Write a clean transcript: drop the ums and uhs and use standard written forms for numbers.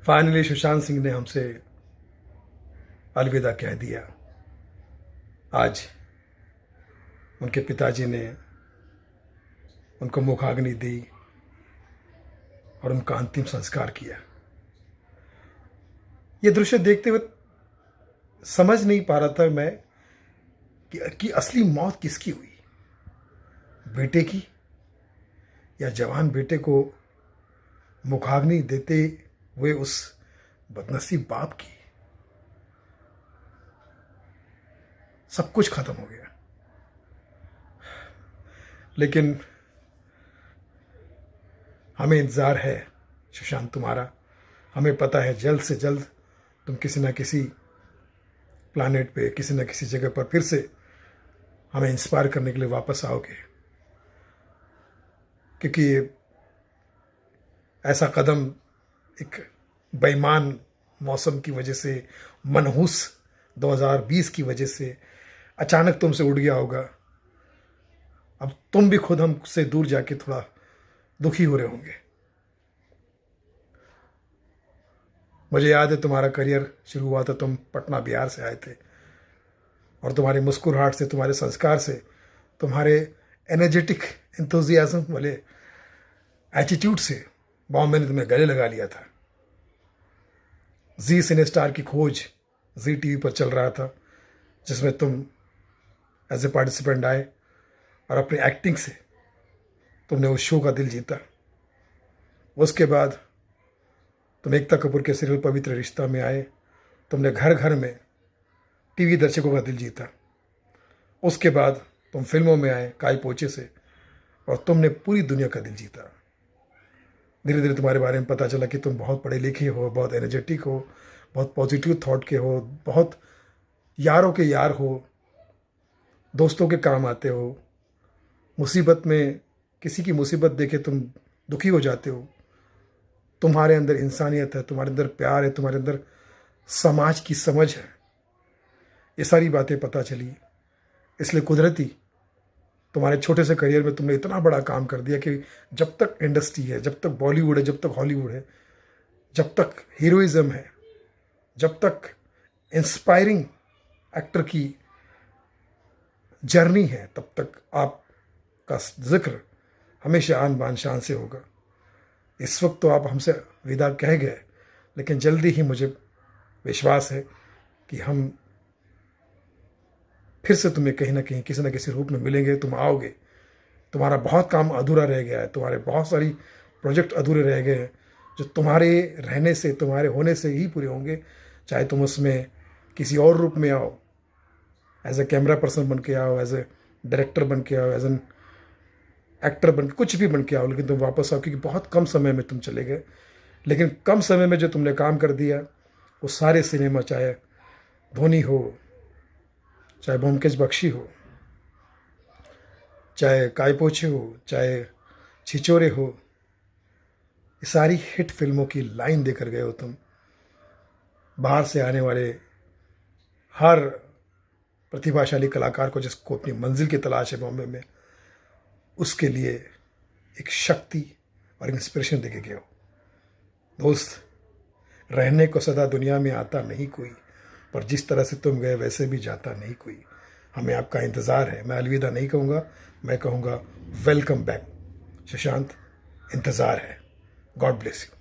Finally Sushant Singh ने हमसे अलविदा कह दिया। आज उनके पिताजी ने उनको मुखाग्नि दी और उनका अंतिम संस्कार किया। ये दृश्य देखते हुए समझ नहीं पा रहा था मैं कि असली मौत किसकी हुई, बेटे की या जवान बेटे को मुखाग्नि देते हुए उस बदनसीब बाप की। सब कुछ खत्म हो गया। लेकिन हमें इंतज़ार है सुशांत तुम्हारा। हमें पता है जल्द से जल्द तुम किसी न किसी प्लैनेट पे, किसी न किसी जगह पर फिर से हमें इंस्पायर करने के लिए वापस आओगे, क्योंकि ऐसा कदम एक बेईमान मौसम की वजह से, मनहूस 2020 की वजह से अचानक तुमसे उड़ गया होगा। अब तुम भी खुद हमसे दूर जाके थोड़ा दुखी हो रहे होंगे। मुझे याद है तुम्हारा करियर शुरू हुआ था, तुम पटना बिहार से आए थे और तुम्हारी मुस्कुराहट से, तुम्हारे संस्कार से, तुम्हारे एनर्जेटिक एंथुजियाज्म वाले एटीट्यूड से बॉम्बे ने तुम्हें गले लगा लिया था। जी सिने स्टार की खोज जी टीवी पर चल रहा था, जिसमें तुम एज ए पार्टिसिपेंट आए और अपनी एक्टिंग से तुमने उस शो का दिल जीता। उसके बाद तुम एकता कपूर के सीरियल पवित्र रिश्ता में आए, तुमने घर घर में टीवी दर्शकों का दिल जीता। उसके बाद तुम फिल्मों में आए काय पोचे से और तुमने पूरी दुनिया का दिल जीता। धीरे धीरे तुम्हारे बारे में पता चला कि तुम बहुत पढ़े लिखे हो, बहुत एनर्जेटिक हो, बहुत पॉजिटिव थॉट के हो, बहुत यारों के यार हो, दोस्तों के काम आते हो। मुसीबत में किसी की मुसीबत देखे तुम दुखी हो जाते हो। तुम्हारे अंदर इंसानियत है, तुम्हारे अंदर प्यार है, तुम्हारे अंदर समाज की समझ है। ये सारी बातें पता चली, इसलिए कुदरती तुम्हारे छोटे से करियर में तुमने इतना बड़ा काम कर दिया कि जब तक इंडस्ट्री है, जब तक बॉलीवुड है, जब तक हॉलीवुड है, जब तक हीरोइज्म है, जब तक इंस्पायरिंग एक्टर की जर्नी है, तब तक आपका जिक्र हमेशा आन बान शान से होगा। इस वक्त तो आप हमसे विदा कह गए, लेकिन जल्दी ही मुझे विश्वास है कि हम फिर से तुम्हें कहीं ना कहीं किसी न किसी रूप में मिलेंगे। तुम आओगे। तुम्हारा बहुत काम अधूरा रह गया है, तुम्हारे बहुत सारी प्रोजेक्ट अधूरे रह गए हैं, जो तुम्हारे रहने से, तुम्हारे होने से ही पूरे होंगे। चाहे तुम उसमें किसी और रूप में आओ, एज ए कैमरा पर्सन बन के आओ, एज ए डायरेक्टर बन के आओ, एज एन एक्टर बन, कुछ भी बन के आओ, लेकिन तुम वापस आओ, क्योंकि बहुत कम समय में तुम चले गए। लेकिन कम समय में जो तुमने काम कर दिया, वो सारे सिनेमा, चाहे धोनी हो, चाहे ब्योमकेश बख्शी हो, चाहे काय पोछे हो, चाहे छिछोरे हो, ये सारी हिट फिल्मों की लाइन देकर गए हो तुम। बाहर से आने वाले हर प्रतिभाशाली कलाकार को, जिसको अपनी मंजिल की तलाश है बॉम्बे में, उसके लिए एक शक्ति और इंस्पिरेशन देके गए हो। दोस्त, रहने को सदा दुनिया में आता नहीं कोई, पर जिस तरह से तुम गए वैसे भी जाता नहीं कोई। हमें आपका इंतज़ार है। मैं अलविदा नहीं कहूँगा, मैं कहूँगा वेलकम बैक सुशांत। इंतज़ार है। God bless you.